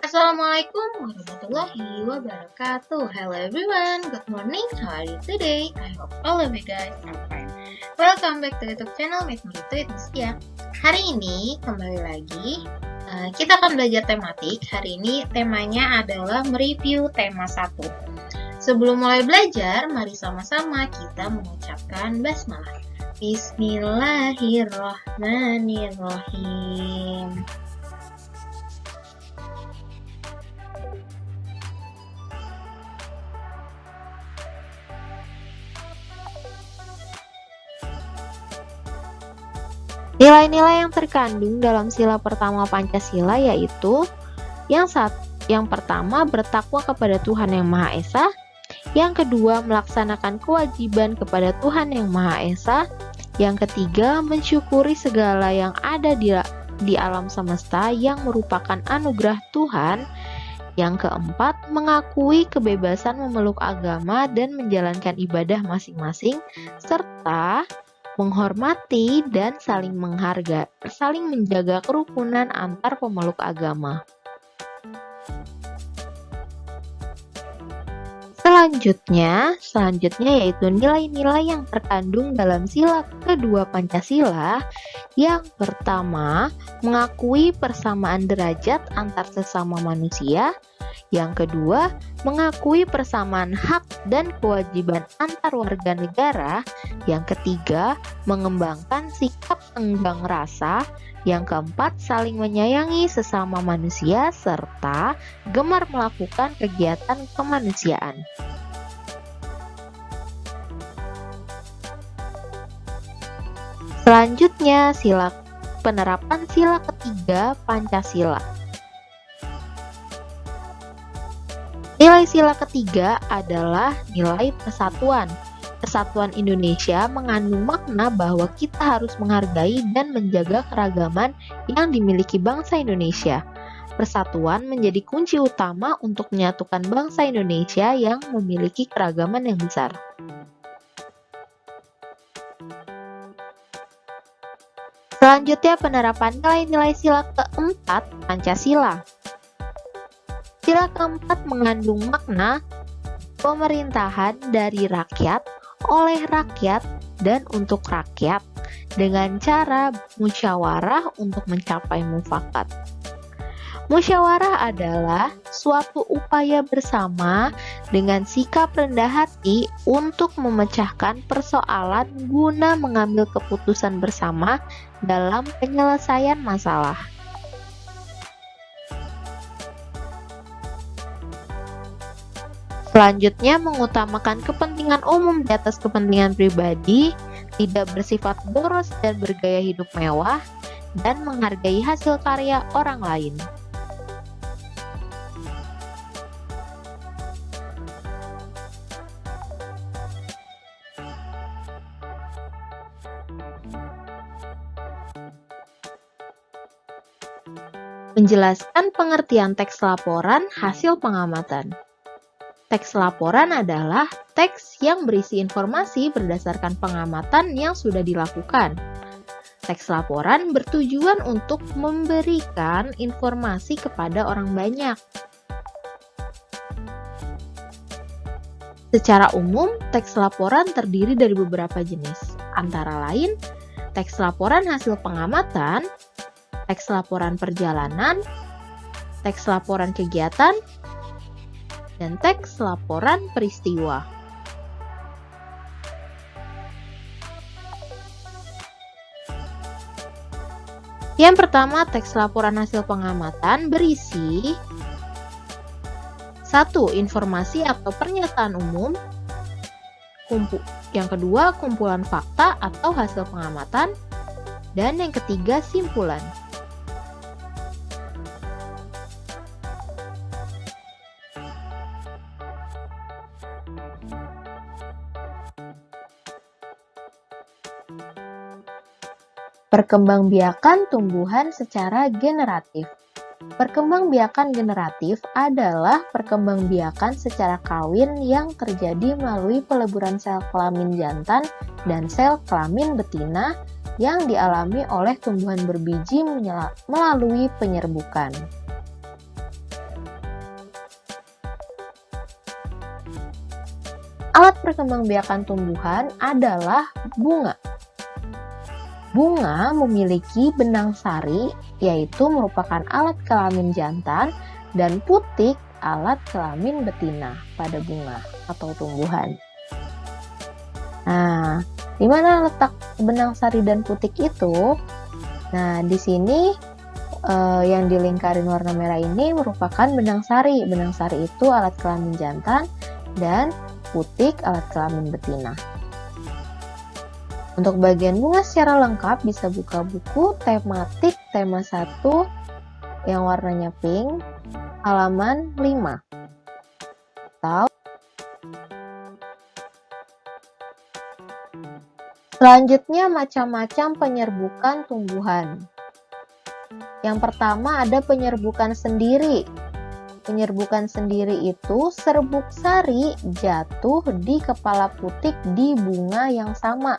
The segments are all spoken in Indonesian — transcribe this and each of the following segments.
Assalamualaikum warahmatullahi wabarakatuh. Hello everyone, good morning. How are you today? I hope all of you guys are fine. Welcome back to YouTube channel Meet Me to It ya. Hari ini kembali lagi kita akan belajar tematik. Hari ini temanya adalah mereview tema 1. Sebelum mulai belajar, mari sama-sama kita mengucapkan basmalah. Bismillahirrahmanirrahim. Nilai-nilai yang terkandung dalam sila pertama Pancasila yaitu yang pertama bertakwa kepada Tuhan Yang Maha Esa, yang kedua melaksanakan kewajiban kepada Tuhan Yang Maha Esa, yang ketiga mensyukuri segala yang ada di alam semesta yang merupakan anugerah Tuhan, yang keempat mengakui kebebasan memeluk agama dan menjalankan ibadah masing-masing, serta menghormati dan saling menjaga kerukunan antar pemeluk agama. Selanjutnya yaitu nilai-nilai yang terkandung dalam sila kedua Pancasila. Yang pertama, mengakui persamaan derajat antar sesama manusia. Yang kedua, mengakui persamaan hak dan kewajiban antar warga negara. Yang ketiga, mengembangkan sikap tenggang rasa. Yang keempat, saling menyayangi sesama manusia serta gemar melakukan kegiatan kemanusiaan. Selanjutnya, penerapan sila ketiga Pancasila. Nilai sila ketiga adalah nilai persatuan. Persatuan Indonesia mengandung makna bahwa kita harus menghargai dan menjaga keragaman yang dimiliki bangsa Indonesia. Persatuan menjadi kunci utama untuk menyatukan bangsa Indonesia yang memiliki keragaman yang besar. Selanjutnya, penerapan nilai-nilai sila keempat Pancasila. Sila keempat mengandung makna pemerintahan dari rakyat, oleh rakyat, dan untuk rakyat dengan cara musyawarah untuk mencapai mufakat. Musyawarah adalah suatu upaya bersama dengan sikap rendah hati untuk memecahkan persoalan guna mengambil keputusan bersama dalam penyelesaian masalah. Selanjutnya, mengutamakan kepentingan umum di atas kepentingan pribadi, tidak bersifat boros dan bergaya hidup mewah, dan menghargai hasil karya orang lain. Menjelaskan pengertian teks laporan hasil pengamatan. Teks laporan adalah teks yang berisi informasi berdasarkan pengamatan yang sudah dilakukan. Teks laporan bertujuan untuk memberikan informasi kepada orang banyak. Secara umum, teks laporan terdiri dari beberapa jenis, antara lain teks laporan hasil pengamatan, teks laporan perjalanan, teks laporan kegiatan, dan teks laporan peristiwa. Yang pertama, teks laporan hasil pengamatan berisi 1. Informasi atau pernyataan umum. Yang kedua, kumpulan fakta atau hasil pengamatan. Dan yang ketiga, simpulan. Perkembangbiakan tumbuhan secara generatif. Perkembangbiakan generatif adalah perkembangbiakan secara kawin yang terjadi melalui peleburan sel kelamin jantan dan sel kelamin betina yang dialami oleh tumbuhan berbiji melalui penyerbukan. Alat perkembangbiakan tumbuhan adalah bunga. Bunga memiliki benang sari, yaitu merupakan alat kelamin jantan, dan putik alat kelamin betina pada bunga atau tumbuhan. Nah, di mana letak benang sari dan putik itu? Nah, di sini yang dilingkarin warna merah ini merupakan benang sari. Benang sari itu alat kelamin jantan dan putik alat kelamin betina. Untuk bagian bunga secara lengkap bisa buka buku tematik tema 1 yang warnanya pink, halaman 5. Atau selanjutnya macam-macam penyerbukan tumbuhan. Yang pertama ada penyerbukan sendiri. Penyerbukan sendiri itu serbuk sari jatuh di kepala putik di bunga yang sama.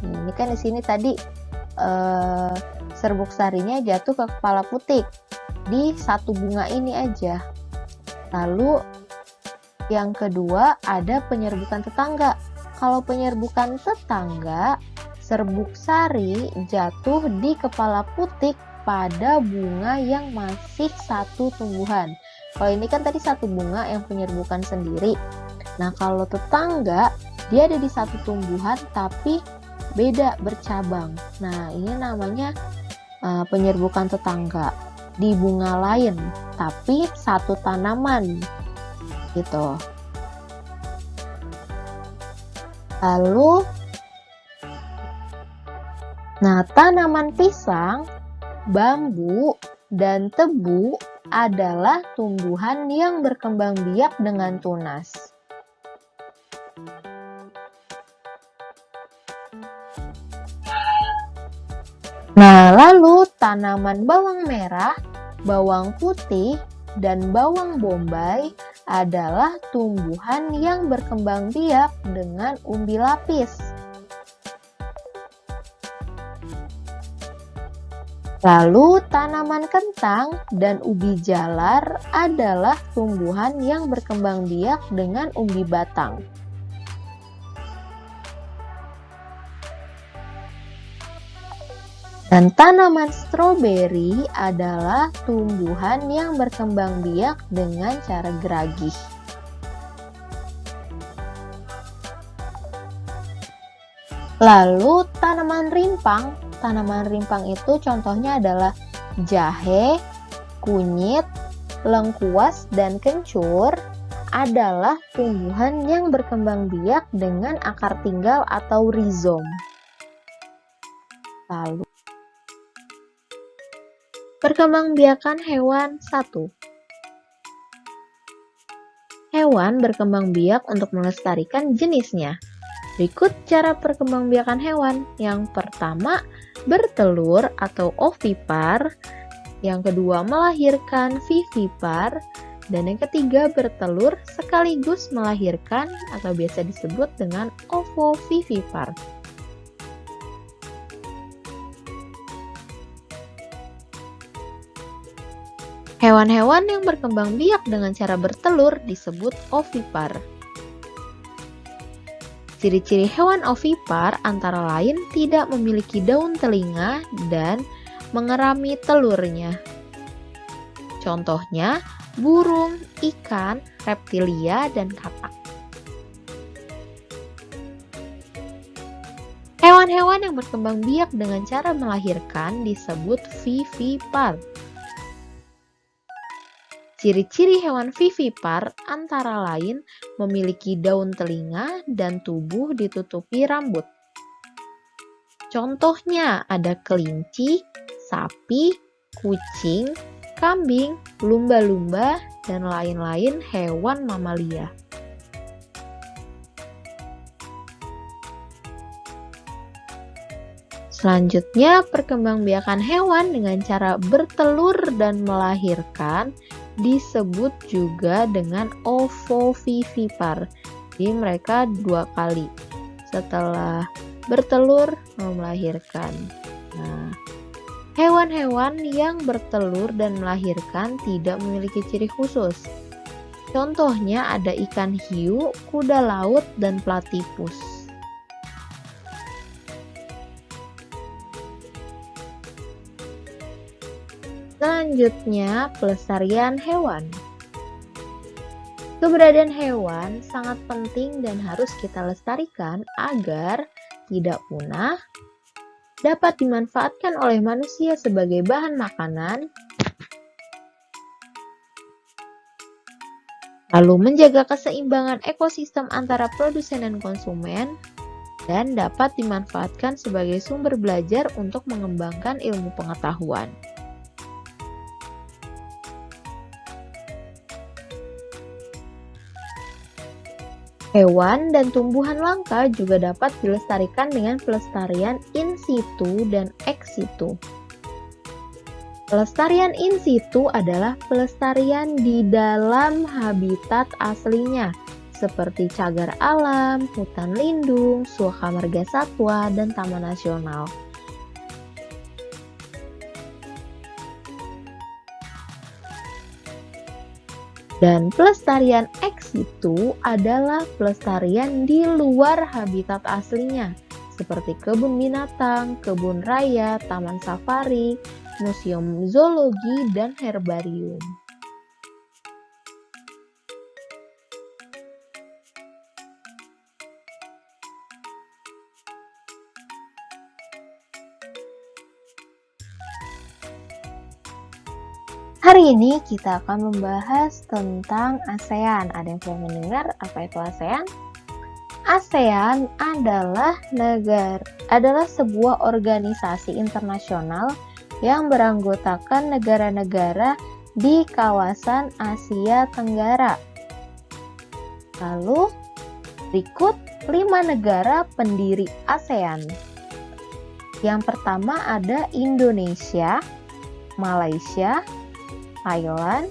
Ini kan di sini tadi serbuk sarinya jatuh ke kepala putik di satu bunga ini aja. Lalu yang kedua ada penyerbukan tetangga. Kalau penyerbukan tetangga, serbuk sari jatuh di kepala putik pada bunga yang masih satu tumbuhan. Kalau ini kan tadi satu bunga yang penyerbukan sendiri. Nah, kalau tetangga, dia ada di satu tumbuhan tapi beda, bercabang. Nah, ini namanya penyerbukan tetangga di bunga lain, tapi satu tanaman. Gitu. Lalu, nah, tanaman pisang, bambu, dan tebu adalah tumbuhan yang berkembang biak dengan tunas. Nah, lalu tanaman bawang merah, bawang putih, dan bawang bombay adalah tumbuhan yang berkembang biak dengan umbi lapis. Lalu tanaman kentang dan ubi jalar adalah tumbuhan yang berkembang biak dengan umbi batang. Dan tanaman stroberi adalah tumbuhan yang berkembang biak dengan cara geragih. Lalu tanaman rimpang. Tanaman rimpang itu contohnya adalah jahe, kunyit, lengkuas, dan kencur adalah tumbuhan yang berkembang biak dengan akar tinggal atau rizom. Lalu perkembangbiakan hewan 1. Hewan berkembang biak untuk melestarikan jenisnya. Berikut cara perkembangbiakan hewan. Yang pertama, bertelur atau ovipar. Yang kedua, melahirkan vivipar. Dan yang ketiga, bertelur sekaligus melahirkan atau biasa disebut dengan ovovivipar. Hewan-hewan yang berkembang biak dengan cara bertelur disebut ovipar. Ciri-ciri hewan ovipar antara lain tidak memiliki daun telinga dan mengerami telurnya. Contohnya, burung, ikan, reptilia, dan katak. Hewan-hewan yang berkembang biak dengan cara melahirkan disebut vivipar. Ciri-ciri hewan vivipar antara lain memiliki daun telinga dan tubuh ditutupi rambut. Contohnya ada kelinci, sapi, kucing, kambing, lumba-lumba, dan lain-lain hewan mamalia. Selanjutnya, perkembangbiakan hewan dengan cara bertelur dan melahirkan disebut juga dengan ovovivipar. Jadi mereka 2 kali. Setelah bertelur, melahirkan. Nah, hewan-hewan yang bertelur dan melahirkan tidak memiliki ciri khusus. Contohnya ada ikan hiu, kuda laut, dan platypus. Selanjutnya, pelestarian hewan. Keberadaan hewan sangat penting dan harus kita lestarikan agar tidak punah, dapat dimanfaatkan oleh manusia sebagai bahan makanan, lalu menjaga keseimbangan ekosistem antara produsen dan konsumen, dan dapat dimanfaatkan sebagai sumber belajar untuk mengembangkan ilmu pengetahuan. Hewan dan tumbuhan langka juga dapat dilestarikan dengan pelestarian in situ dan ex situ. Pelestarian in situ adalah pelestarian di dalam habitat aslinya, seperti cagar alam, hutan lindung, suaka marga satwa, dan taman nasional. Dan pelestarian ex situ adalah pelestarian di luar habitat aslinya, seperti kebun binatang, kebun raya, taman safari, museum zoologi, dan herbarium. Hari ini kita akan membahas tentang ASEAN. Ada yang pernah mendengar apa itu ASEAN? ASEAN adalah sebuah organisasi internasional yang beranggotakan negara-negara di kawasan Asia Tenggara. Lalu, berikut 5 negara pendiri ASEAN. Yang pertama ada Indonesia, Malaysia, Thailand,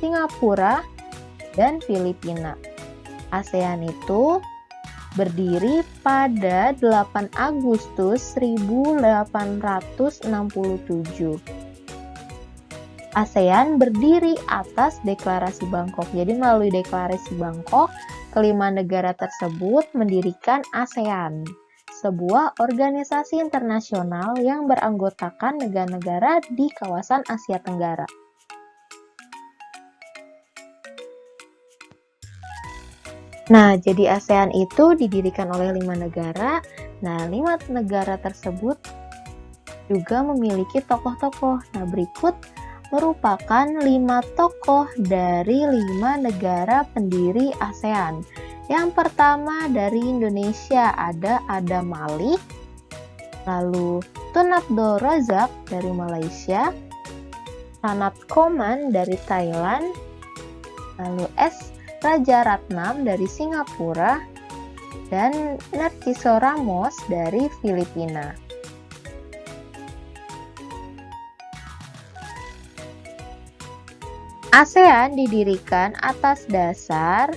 Singapura, dan Filipina. ASEAN itu berdiri pada 8 Agustus 1867. ASEAN berdiri atas Deklarasi Bangkok. Jadi melalui Deklarasi Bangkok, kelima negara tersebut mendirikan ASEAN, sebuah organisasi internasional yang beranggotakan negara-negara di kawasan Asia Tenggara. Nah, jadi ASEAN itu didirikan oleh 5 negara. Nah, 5 negara tersebut juga memiliki tokoh-tokoh. Nah, berikut merupakan 5 tokoh dari 5 negara pendiri ASEAN. Yang pertama dari Indonesia ada Adam Malik, lalu Tun Abdul Razak dari Malaysia, Sanat Koman dari Thailand, lalu S. Raja Ratnam dari Singapura, dan Narciso Ramos dari Filipina. ASEAN didirikan atas dasar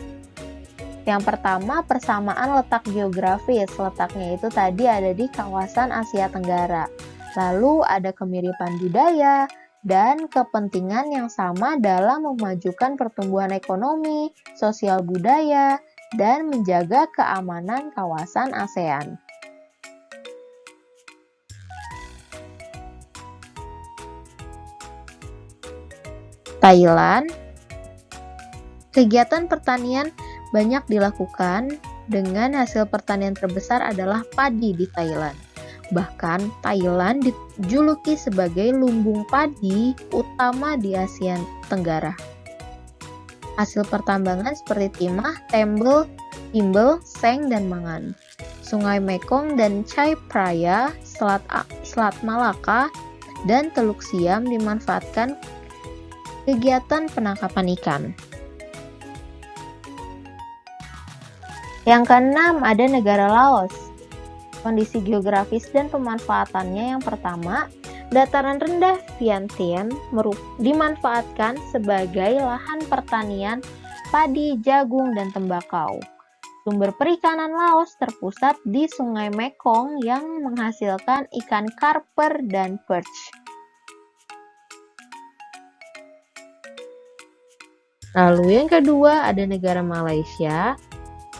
yang pertama persamaan letak geografis. Letaknya itu tadi ada di kawasan Asia Tenggara. Lalu ada kemiripan budaya dan kepentingan yang sama dalam memajukan pertumbuhan ekonomi, sosial budaya, dan menjaga keamanan kawasan ASEAN. Thailand, kegiatan pertanian banyak dilakukan dengan hasil pertanian terbesar adalah padi di Thailand. Bahkan Thailand dijuluki sebagai lumbung padi utama di Asia Tenggara. Hasil pertambangan seperti timah, timbel, seng, dan mangan. Sungai Mekong dan Chai Phraya, Selat Malaka, dan Teluk Siam dimanfaatkan kegiatan penangkapan ikan. Yang keenam ada negara Laos. Kondisi geografis dan pemanfaatannya yang pertama, dataran rendah Vientiane dimanfaatkan sebagai lahan pertanian padi, jagung, dan tembakau. Sumber perikanan Laos terpusat di Sungai Mekong yang menghasilkan ikan karper dan perch. Lalu yang kedua ada negara Malaysia.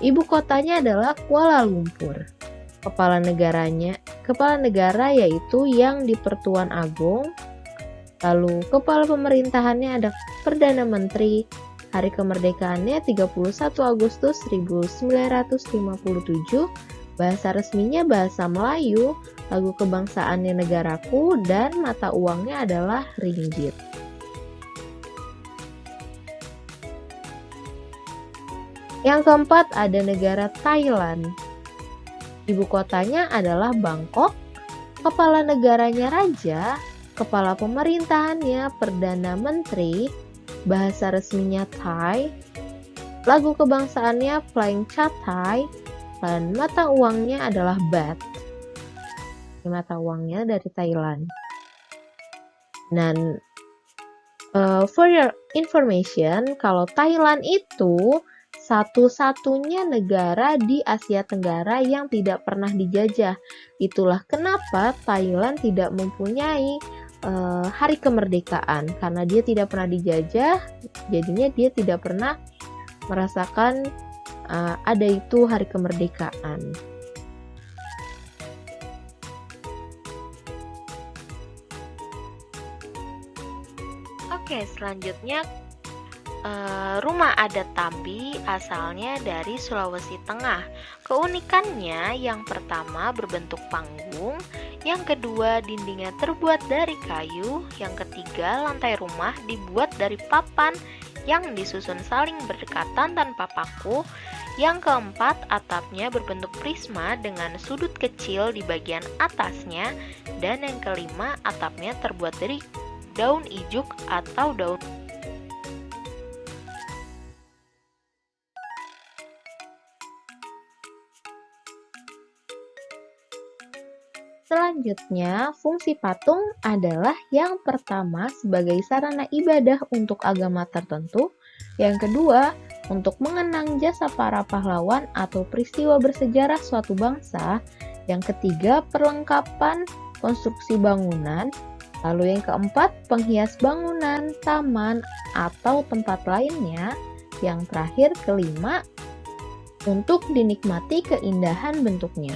Ibu kotanya adalah Kuala Lumpur. Kepala negara yaitu yang di Pertuan Agong. Lalu kepala pemerintahannya ada Perdana Menteri. Hari kemerdekaannya 31 Agustus 1957. Bahasa resminya bahasa Melayu. Lagu kebangsaannya negaraku dan mata uangnya adalah ringgit. Yang keempat ada negara Thailand. Ibu kotanya adalah Bangkok. Kepala negaranya raja. Kepala pemerintahannya Perdana Menteri. Bahasa resminya Thai. Lagu kebangsaannya Flying Chathai. Dan mata uangnya adalah baht. Ini mata uangnya dari Thailand. Dan for your information, kalau Thailand itu satu-satunya negara di Asia Tenggara yang tidak pernah dijajah. Itulah kenapa Thailand tidak mempunyai hari kemerdekaan, karena dia tidak pernah dijajah, jadinya dia tidak pernah merasakan ada itu hari kemerdekaan. Oke, selanjutnya rumah adat Tambi asalnya dari Sulawesi Tengah. Keunikannya yang pertama berbentuk panggung, yang kedua dindingnya terbuat dari kayu, yang ketiga lantai rumah dibuat dari papan yang disusun saling berdekatan tanpa paku, yang keempat atapnya berbentuk prisma dengan sudut kecil di bagian atasnya, dan yang kelima atapnya terbuat dari daun ijuk atau daun. Selanjutnya, fungsi patung adalah yang pertama sebagai sarana ibadah untuk agama tertentu, yang kedua untuk mengenang jasa para pahlawan atau peristiwa bersejarah suatu bangsa, yang ketiga perlengkapan konstruksi bangunan, lalu yang keempat penghias bangunan, taman, atau tempat lainnya, yang terakhir kelima untuk dinikmati keindahan bentuknya.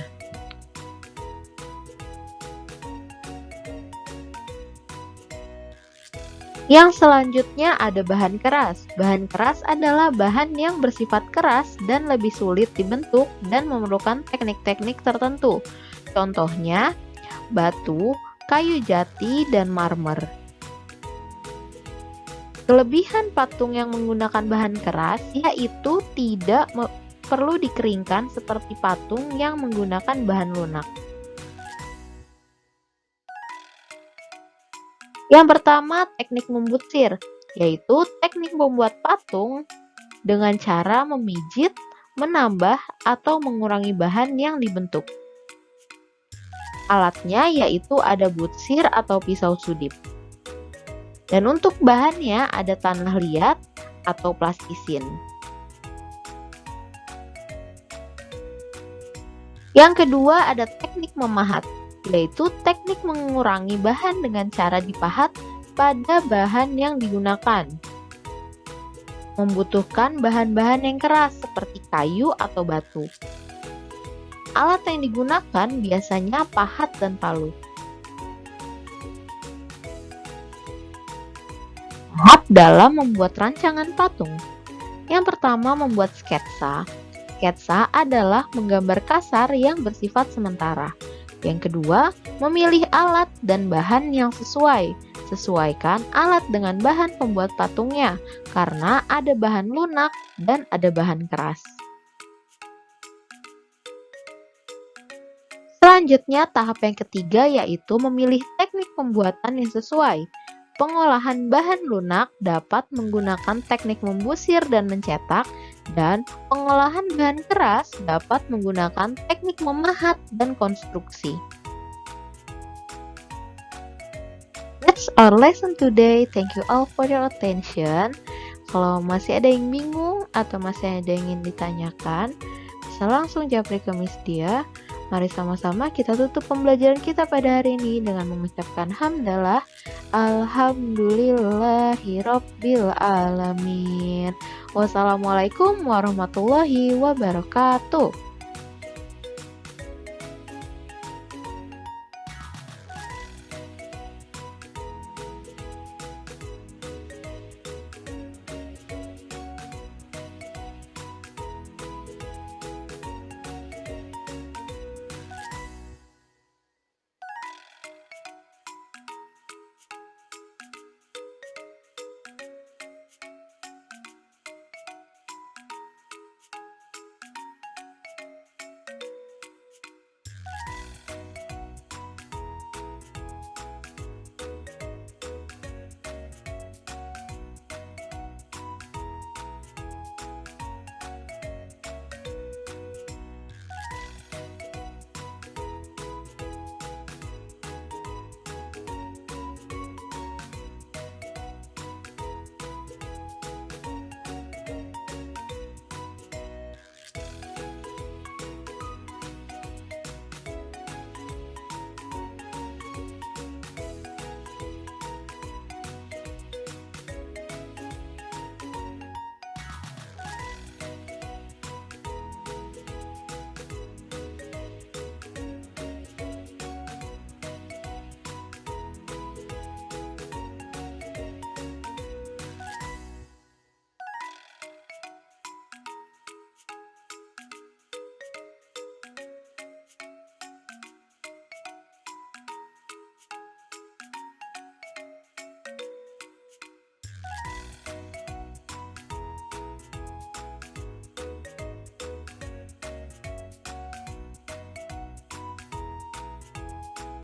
Yang selanjutnya ada bahan keras. Bahan keras adalah bahan yang bersifat keras dan lebih sulit dibentuk dan memerlukan teknik-teknik tertentu. Contohnya, batu, kayu jati, dan marmer. Kelebihan patung yang menggunakan bahan keras yaitu tidak perlu dikeringkan seperti patung yang menggunakan bahan lunak. Yang pertama, teknik membutsir, yaitu teknik membuat patung dengan cara memijit, menambah, atau mengurangi bahan yang dibentuk. Alatnya yaitu ada butsir atau pisau sudip. Dan untuk bahannya ada tanah liat atau plastisin. Yang kedua ada teknik memahat, yaitu teknik mengurangi bahan dengan cara dipahat pada bahan yang digunakan. Membutuhkan bahan-bahan yang keras seperti kayu atau batu. Alat yang digunakan biasanya pahat dan palu. Tahap dalam membuat rancangan patung. Yang pertama membuat sketsa. Sketsa adalah menggambar kasar yang bersifat sementara. Yang kedua, memilih alat dan bahan yang sesuai. Sesuaikan alat dengan bahan pembuat patungnya, karena ada bahan lunak dan ada bahan keras. Selanjutnya, tahap yang ketiga yaitu memilih teknik pembuatan yang sesuai. Pengolahan bahan lunak dapat menggunakan teknik membusir dan mencetak, dan pengolahan bahan keras dapat menggunakan teknik memahat dan konstruksi. That's our lesson today. Thank you all for your attention. Kalau masih ada yang bingung atau masih ada yang ingin ditanyakan, bisa langsung japri ke Miss Dia. Mari sama-sama kita tutup pembelajaran kita pada hari ini dengan mengucapkan hamdalah. Alhamdulillahirabbil alamin. Wassalamualaikum warahmatullahi wabarakatuh.